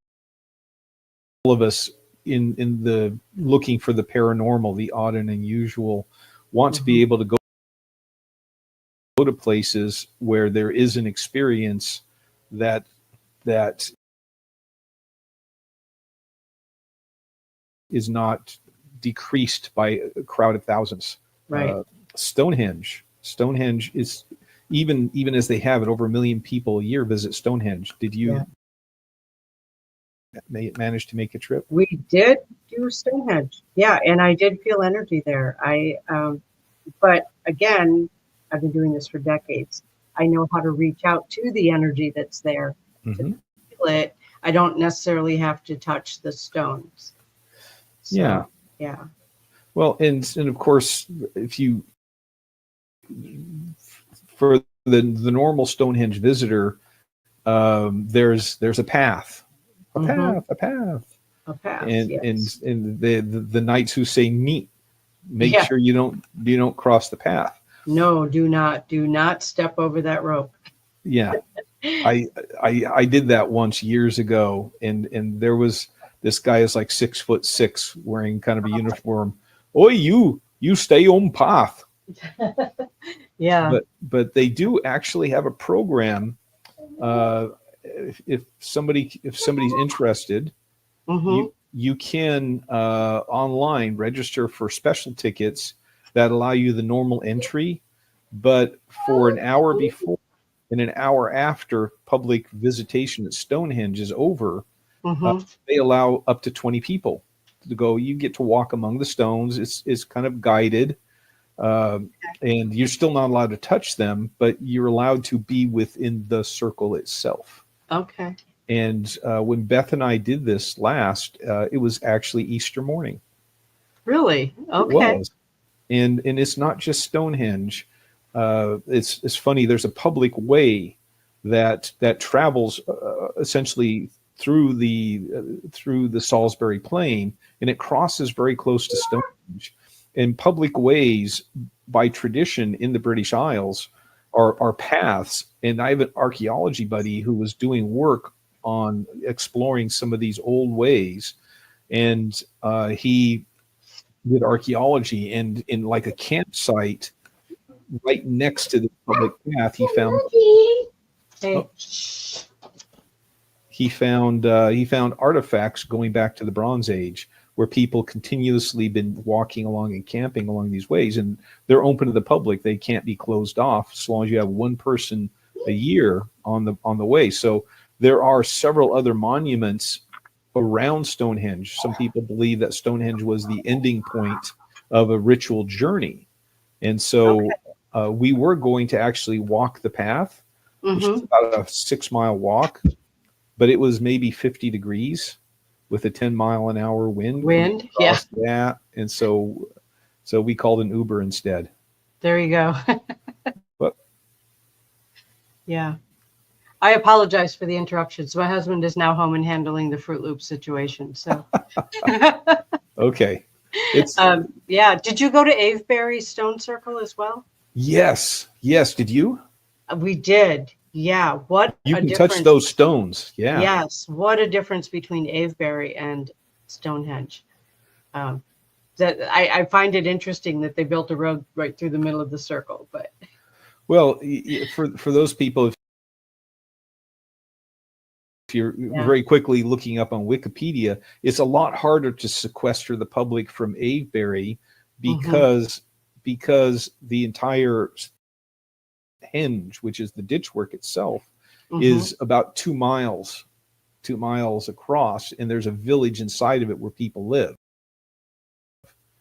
of us in the looking for the paranormal, the odd and unusual, want to be able to go to places where there is an experience that is not decreased by a crowd of thousands. Right. Stonehenge is even as they have it, over 1 million people a year visit Stonehenge. Did you manage to make a trip? We did do Stonehenge. Yeah, and I did feel energy there. But again, I've been doing this for decades. I know how to reach out to the energy that's there to feel it. I don't necessarily have to touch the stones. So, yeah. Well, and of course, for the normal Stonehenge visitor, there's a path, a path, and the knights who say meet, make sure you don't cross the path. No, do not step over that rope. Yeah, I did that once years ago, and there was this guy is like 6'6", wearing kind of a uniform. Oh, you stay on path. Yeah. But they do actually have a program. If somebody's interested, you can online register for special tickets that allow you the normal entry, but for an hour before and an hour after public visitation at Stonehenge is over, they allow up to 20 people to go. You get to walk among the stones. It's kind of guided. And you're still not allowed to touch them, but you're allowed to be within the circle itself. Okay. And when Beth and I did this last, it was actually Easter morning. Really? Okay. It was. And it's not just Stonehenge. It's funny. There's a public way that travels essentially through the Salisbury Plain, and it crosses very close to Stonehenge. And public ways, by tradition in the British Isles, are paths. And I have an archaeology buddy who was doing work on exploring some of these old ways, and he did archaeology, and in like a campsite right next to the public path, he found. Hey. he found artifacts going back to the Bronze Age, where people continuously been walking along and camping along these ways, and they're open to the public. They can't be closed off as long as you have one person a year on the way. So there are several other monuments around Stonehenge. Some people believe that Stonehenge was the ending point of a ritual journey, and so we were going to actually walk the path, which is about a 6-mile walk, but it was maybe 50 degrees with a 10-mile-an-hour wind. Yeah. That, and so we called an Uber instead. There you go. But yeah. I apologize for the interruptions. My husband is now home and handling the Fruit Loop situation. So, okay, it's yeah. Did you go to Avebury Stone Circle as well? yes. Did you? We did. Yeah. What You a can difference. touch those stones. Yeah. Yes. What a difference between Avebury and Stonehenge. That I find it interesting that they built a road right through the middle of the circle. But Well, for those people, if you're very quickly looking up on Wikipedia, it's a lot harder to sequester the public from Avebury because the entire henge, which is the ditch work itself, is about 2 miles across, and there's a village inside of it where people live.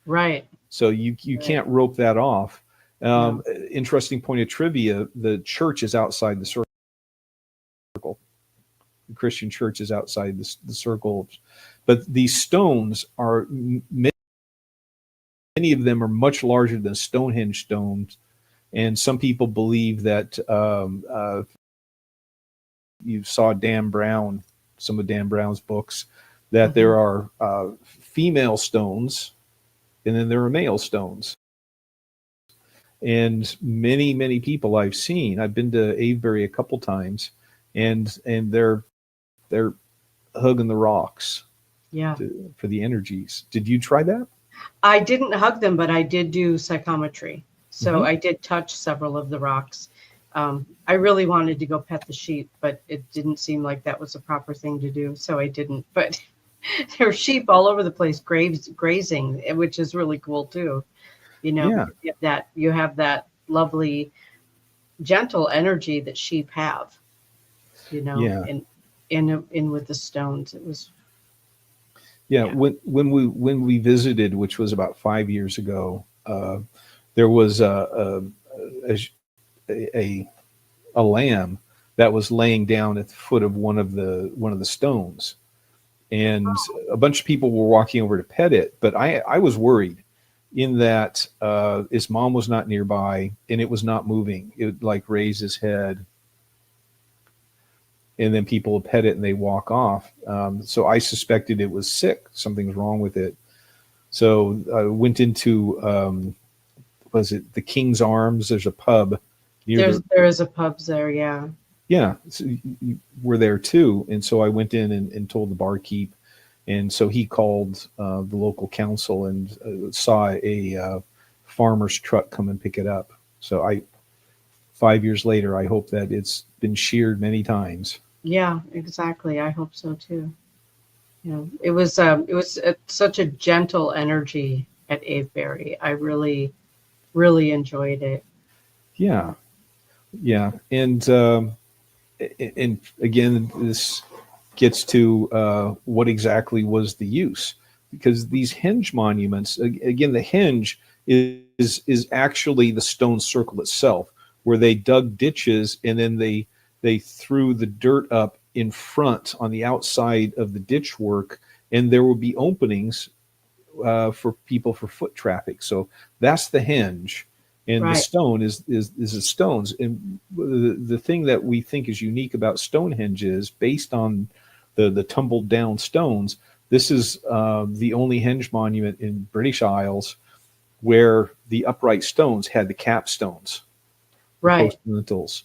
Right. So you can't rope that off. Interesting point of trivia: the church is outside the circle. The Christian church is outside the circle, but these stones are many of them are much larger than Stonehenge stones, and some people believe that you saw Dan Brown, some of Dan Brown's books, that there are female stones, and then there are male stones. And many people I've seen, I've been to Avebury a couple times, and they're hugging the rocks for the energies. Did you try that? I didn't hug them, but I did do psychometry. So I did touch several of the rocks. I really wanted to go pet the sheep, but it didn't seem like that was the proper thing to do. So I didn't. But there were sheep all over the place grazing, which is really cool too. You know, you have that lovely, gentle energy that sheep have, you know, in with the stones. It was. When we visited, which was about 5 years ago, there was a lamb that was laying down at the foot of one of the stones, and a bunch of people were walking over to pet it. But I was worried in that his mom was not nearby, and it was not moving. It would like raise his head, and then people would pet it and they walk off. So I suspected it was sick. Something's wrong with it. So I went into, was it the King's Arms? There's a pub. There is a pub there, yeah. Yeah, so you were there too. And so I went in and told the barkeep. And so he called the local council and saw a farmer's truck come and pick it up. So 5 years later, I hope that it's been sheared many times. Yeah, exactly. I hope so too. You know, it was such a gentle energy at Avebury. I really, really enjoyed it. Yeah. And again, this gets to what exactly was the use, because these henge monuments, again, the henge is actually the stone circle itself, where they dug ditches and then they threw the dirt up in front on the outside of the ditch work, and there would be openings for people for foot traffic. So that's the henge, and the stone is the stones. And the thing that we think is unique about Stonehenge is, based on the tumbled down stones, this is the only henge monument in British Isles where the upright stones had the capstones, postmentals.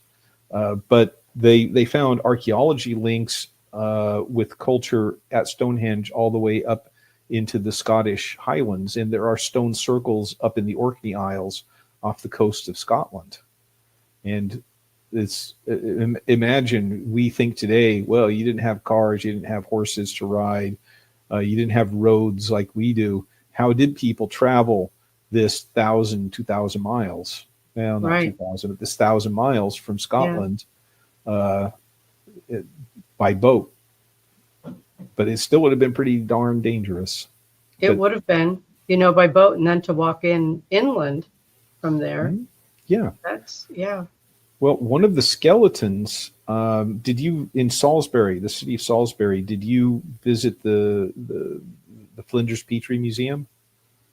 But they found archaeology links with culture at Stonehenge all the way up into the Scottish Highlands, and there are stone circles up in the Orkney Isles off the coast of Scotland. And it's imagine we think today, well, you didn't have cars, you didn't have horses to ride, you didn't have roads like we do. How did people travel this 2,000 miles? Well, not Right. 2,000, but this 1,000 miles from Yeah. Scotland by boat. But it still would have been pretty darn dangerous. It But would have been, by boat, and then to walk inland from there. yeah. That's, yeah. Well, one of the skeletons, did you, in Salisbury, the city of Salisbury, did you visit the Flinders Petrie Museum?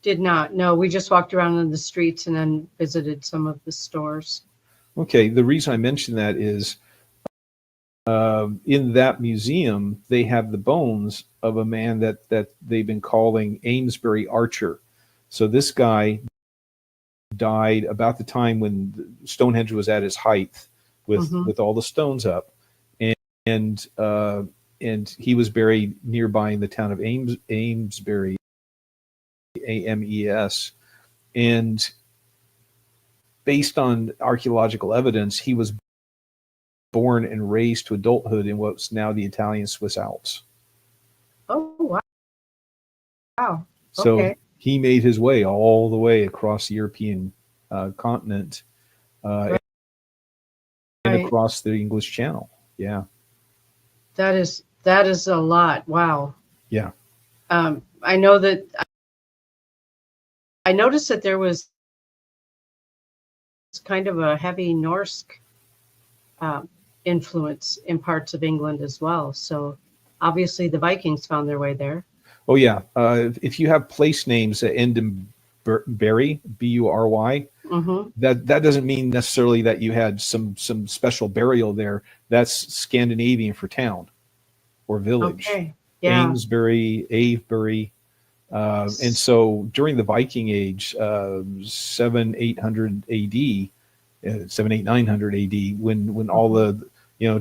Did not. No, we just walked around in the streets and then visited some of the stores. Okay, the reason I mention that is in that museum, they have the bones of a man that they've been calling Amesbury Archer. So this guy died about the time when Stonehenge was at its height, with all the stones up, and he was buried nearby in the town of Amesbury, Ames, and based on archaeological evidence, he was born and raised to adulthood in what's now the Italian Swiss Alps. Oh, wow. Wow. So Okay. he made his way all the way across the European continent and Right. across the English Channel. Yeah. That is a lot. Wow. Yeah. I know that I noticed that there was kind of a heavy Norse influence in parts of England as well. So obviously the Vikings found their way there. Oh, yeah. If you have place names that end in Bury, Bury, that doesn't mean necessarily that you had some special burial there. That's Scandinavian for town or village. Okay. Yeah. Amesbury, Avebury. And so during the Viking Age, 700-800 AD, 700-900 AD, when all the,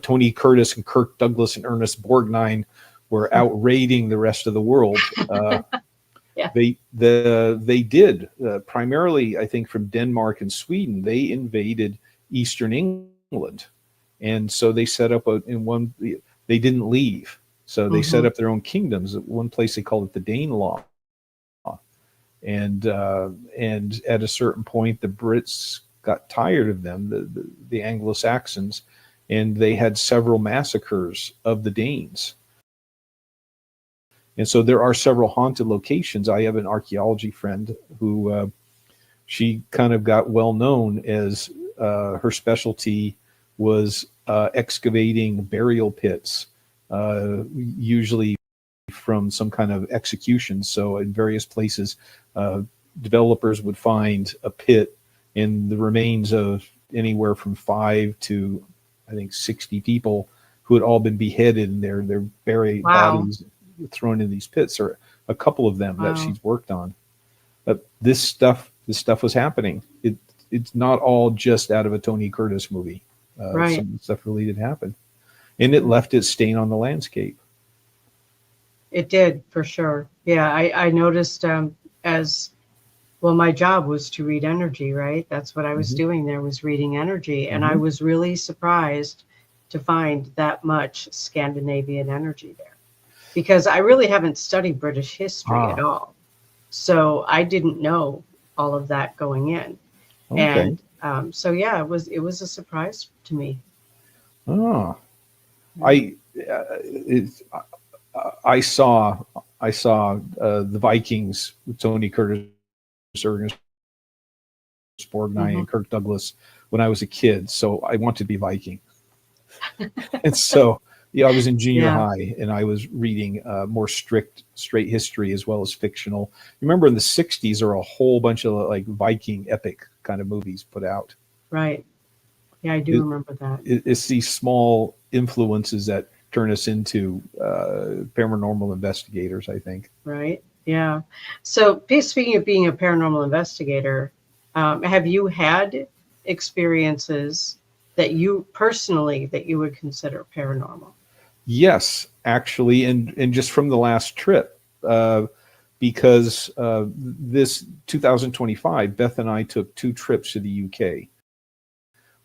Tony Curtis and Kirk Douglas and Ernest Borgnine were out raiding the rest of the world, Yeah. they did primarily, I think, from Denmark and Sweden. They invaded Eastern England, and so they set up they didn't leave. So they set up their own kingdoms. At one place they called it the Danelaw. And at a certain point, the Brits got tired of them, the Anglo-Saxons, and they had several massacres of the Danes. And so there are several haunted locations. I have an archaeology friend who she kind of got well known as her specialty was excavating burial pits, usually from some kind of execution. So in various places, developers would find a pit in the remains of anywhere from 5 to, I think, 60 people who had all been beheaded, and their buried bodies thrown in these pits, or a couple of them that she's worked on. But this stuff was happening. It's not all just out of a Tony Curtis movie. Right. Some of the stuff really did happen, and it left its stain on the landscape. It did, for sure. Yeah, I noticed as well, my job was to read energy, right? That's what I was doing there, was reading energy. And I was really surprised to find that much Scandinavian energy there, because I really haven't studied British history at all. So I didn't know all of that going in. Okay. And so, yeah, it was a surprise to me. Oh, I saw the Vikings with Tony Curtis, Ernest Borgnine, and Kirk Douglas when I was a kid. So I wanted to be Viking. And so, I was in junior high, and I was reading more straight history as well as fictional. Remember, in the 60s, there were a whole bunch of like Viking epic kind of movies put out. Right. Yeah, I do remember that. It's these small influences that turn us into paranormal investigators, I think. Right. Yeah. So speaking of being a paranormal investigator, have you had experiences that you would consider paranormal? Yes, actually, and just from the last trip, because this 2025, Beth and I took 2 trips to the UK.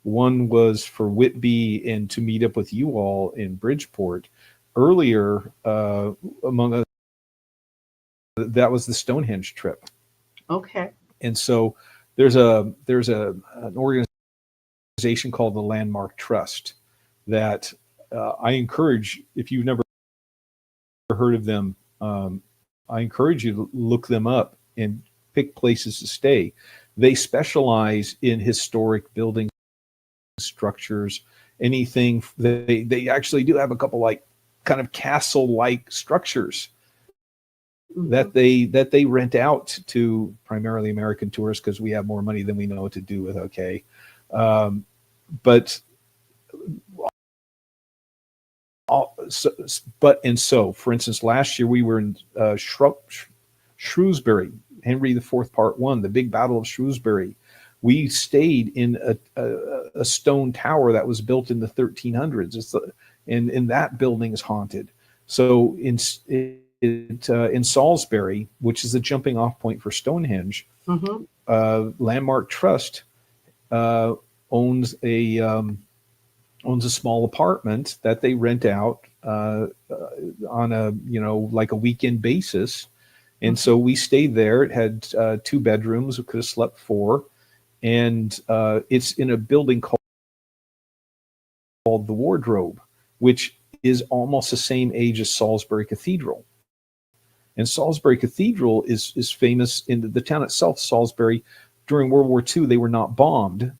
One was for Whitby and to meet up with you all in Bridgeport. Earlier, among us, that was the Stonehenge trip. Okay. And so there's an organization called the Landmark Trust that I encourage, if you've never heard of them, I encourage you to look them up and pick places to stay. They specialize in historic building structures, anything. They actually do have a couple like kind of castle-like structures that they rent out to primarily American tourists because we have more money than we know what to do with. Okay, but for instance, last year we were in Shrewsbury, Henry IV Part 1, the big Battle of Shrewsbury. We stayed in a stone tower that was built in the 1300s. And that building is haunted. So in Salisbury, which is the jumping off point for Stonehenge, Landmark Trust owns a small apartment that they rent out on a like a weekend basis. And so we stayed there. It had 2 bedrooms. We could have slept 4. And it's in a building called the Wardrobe, which is almost the same age as Salisbury Cathedral. And Salisbury Cathedral is famous in the town itself, Salisbury. During World War II, they were not bombed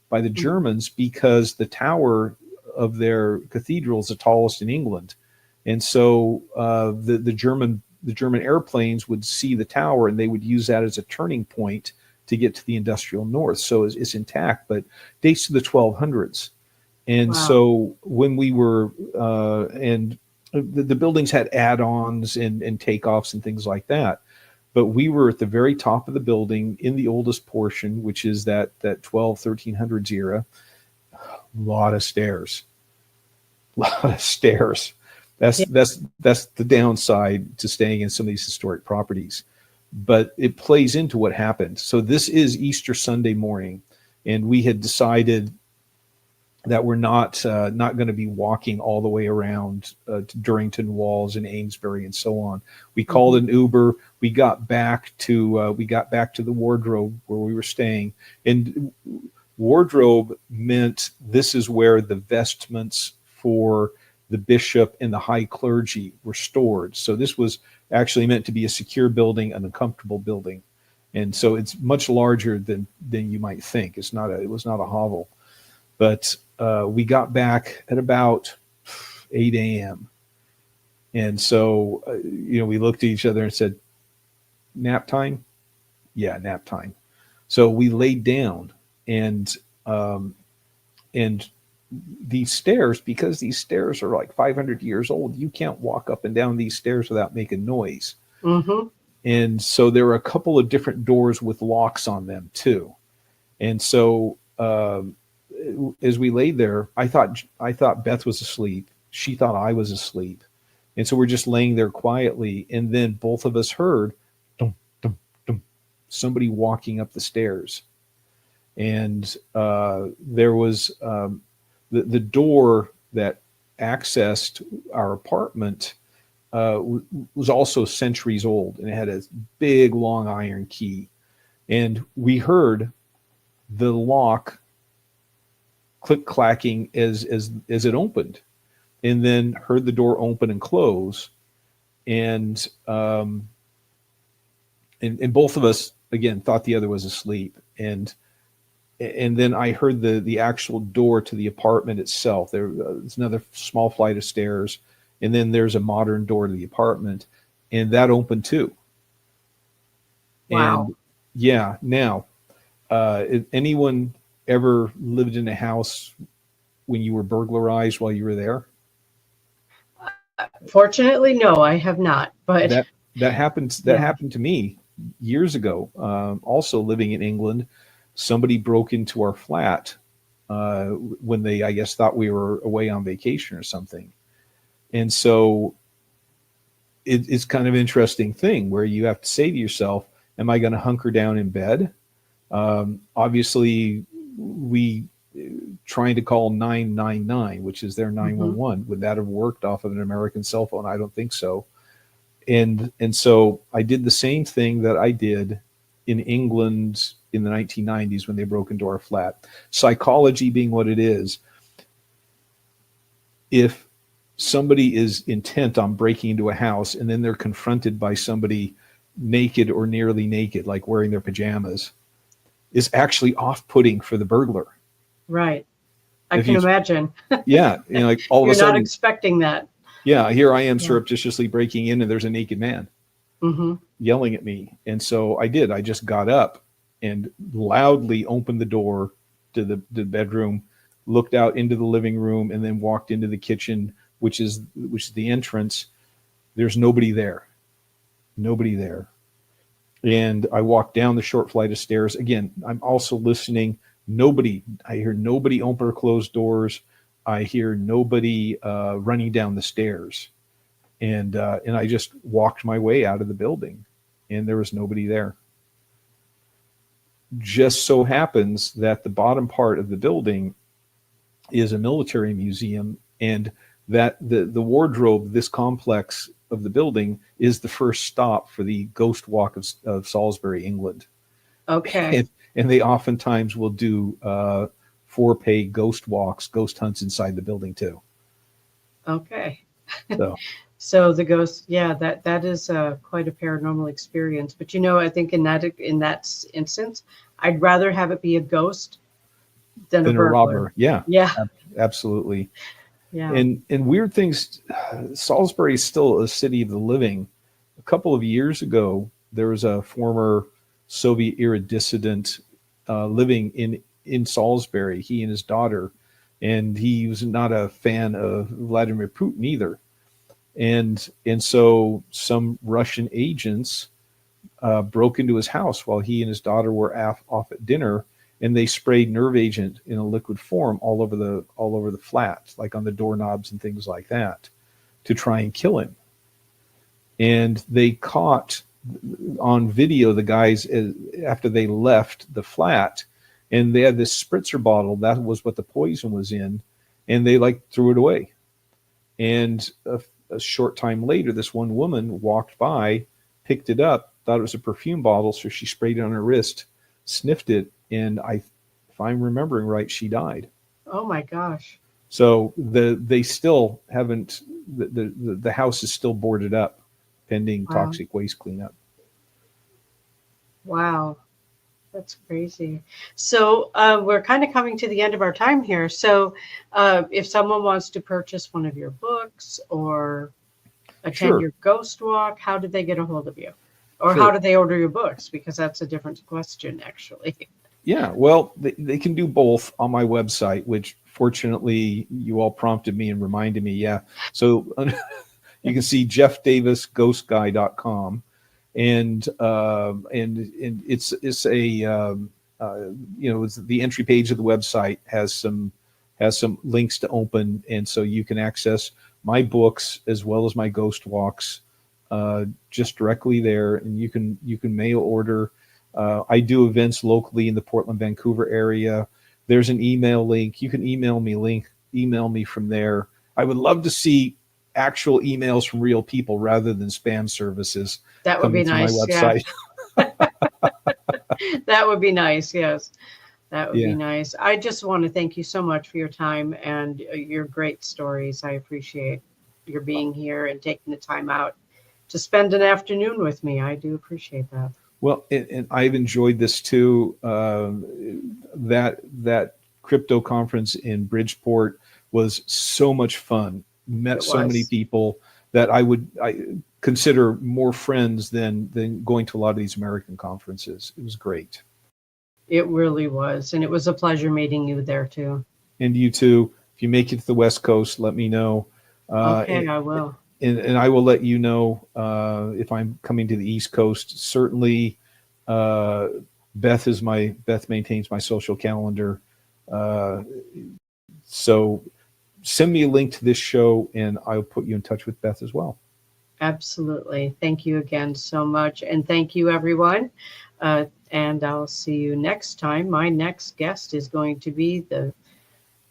by the Germans because the tower of their cathedral is the tallest in England. And so the German airplanes would see the tower and they would use that as a turning point to get to the industrial north. So it's intact, but dates to the 1200s. And so when we were, and the buildings had add-ons and takeoffs and things like that, but we were at the very top of the building in the oldest portion, which is that 1300s era. A lot of stairs. That's the downside to staying in some of these historic properties. But it plays into what happened. So this is Easter Sunday morning, and we had decided that we're not going to be walking all the way around to Durrington Walls and Amesbury and so on. We called an Uber. We got back to the Wardrobe where we were staying, and Wardrobe meant this is where the vestments for the bishop and the high clergy were stored. So this was actually meant to be a secure building, an uncomfortable building. And so it's much larger than you might think. It was not a hovel. But we got back at about 8 a.m. And so, we looked at each other and said, nap time? Yeah, nap time. So we laid down and these stairs, because these stairs are like 500 years old, you can't walk up and down these stairs without making noise. And so there were a couple of different doors with locks on them too. And so as we laid there, I thought Beth was asleep. She thought I was asleep. And so we're just laying there quietly. And then both of us heard dum, dum, dum, somebody walking up the stairs. And there was the door that accessed our apartment was also centuries old, and it had a big long iron key. And we heard the lock click clacking as it opened, and then heard the door open and close. And both of us again thought the other was asleep. And then I heard the actual door to the apartment itself. There's another small flight of stairs, and then there's a modern door to the apartment, and that opened too. Wow. And yeah, now, anyone ever lived in a house when you were burglarized while you were there? Fortunately, no, I have not. But that happened to me years ago. Also living in England, somebody broke into our flat when they, I guess, thought we were away on vacation or something. And so it's kind of an interesting thing where you have to say to yourself, am I going to hunker down in bed? Obviously, we trying to call 999, which is their 911. Would that have worked off of an American cell phone? I don't think so. And so I did the same thing that I did in England in the 1990s when they broke into our flat. Psychology being what it is, if somebody is intent on breaking into a house and then they're confronted by somebody naked or nearly naked, like wearing their pajamas, is actually off-putting for the burglar. Right. I can imagine. Yeah. You know, like all of You're a sudden, not expecting that. yeah, here I am surreptitiously breaking in and there's a naked man yelling at me. And so I did. I just got up and loudly opened the door to the bedroom, looked out into the living room, and then walked into the kitchen, which is the entrance. There's nobody there. Nobody there. And I walked down the short flight of stairs. Again, I'm also listening. I hear nobody open or close doors. I hear nobody running down the stairs. And I just walked my way out of the building, and there was nobody there. Just so happens that the bottom part of the building is a military museum, and that the wardrobe, this complex of the building, is the first stop for the Ghost Walk of Salisbury, England. Okay. And they oftentimes will do for-pay ghost walks, ghost hunts inside the building too. Okay. So, so the ghost, that is quite a paranormal experience. But I think in that instance, I'd rather have it be a ghost than a burglar. robber. Yeah. Yeah. Absolutely. Yeah. And weird things. Salisbury is still a city of the living. A couple of years ago, there was a former Soviet era dissident living in Salisbury, he and his daughter, and he was not a fan of Vladimir Putin either. And so some Russian agents broke into his house while he and his daughter were off at dinner, and they sprayed nerve agent in a liquid form all over the flat, like on the doorknobs and things like that, to try and kill him. And they caught on video the guys after they left the flat, and they had this spritzer bottle that was what the poison was in, and they threw it away. And a short time later, this one woman walked by, picked it up, thought it was a perfume bottle, so she sprayed it on her wrist, sniffed it, and if I'm remembering right, she died. Oh my gosh. So they still haven't, the house is still boarded up pending toxic waste cleanup. Wow. That's crazy. So we're kind of coming to the end of our time here. So if someone wants to purchase one of your books or attend your ghost walk, how do they get a hold of you? Or how do they order your books? Because that's a different question, actually. Yeah, well, they can do both on my website, which fortunately you all prompted me and reminded me. Yeah. So you can see jeffdavisghostguy.com. And it's a it's the entry page of the website has some links to open, and so you can access my books as well as my ghost walks just directly there, and you can mail order. I do events locally in the Portland, Vancouver area. There's an email link. You can email me from there. I would love to see actual emails from real people rather than spam services. That would be nice. My website. Yeah. That would be nice. Yes. That would be nice. I just want to thank you so much for your time and your great stories. I appreciate your being here and taking the time out to spend an afternoon with me. I do appreciate that. Well, and I've enjoyed this too. That crypto conference in Bridgeport was so much fun. Met so many people that I consider more friends than going to a lot of these American conferences. It was great. It really was. And it was a pleasure meeting you there too. And you too. If you make it to the West Coast, let me know. Okay, I will. And I will let you know if I'm coming to the East Coast. Certainly, Beth maintains my social calendar. So send me a link to this show and I'll put you in touch with Beth as well. Absolutely. Thank you again so much. And thank you, everyone. And and I'll see you next time. My next guest is going to be the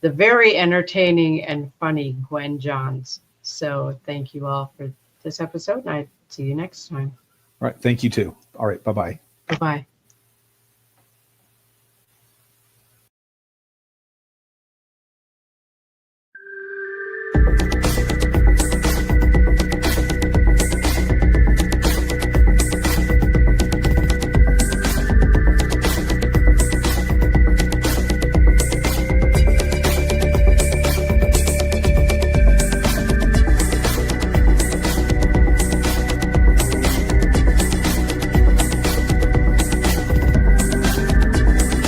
very entertaining and funny Gwen Johns. So thank you all for this episode, and I see you next time. All right. Thank you too. All right. Bye-bye. Bye-bye.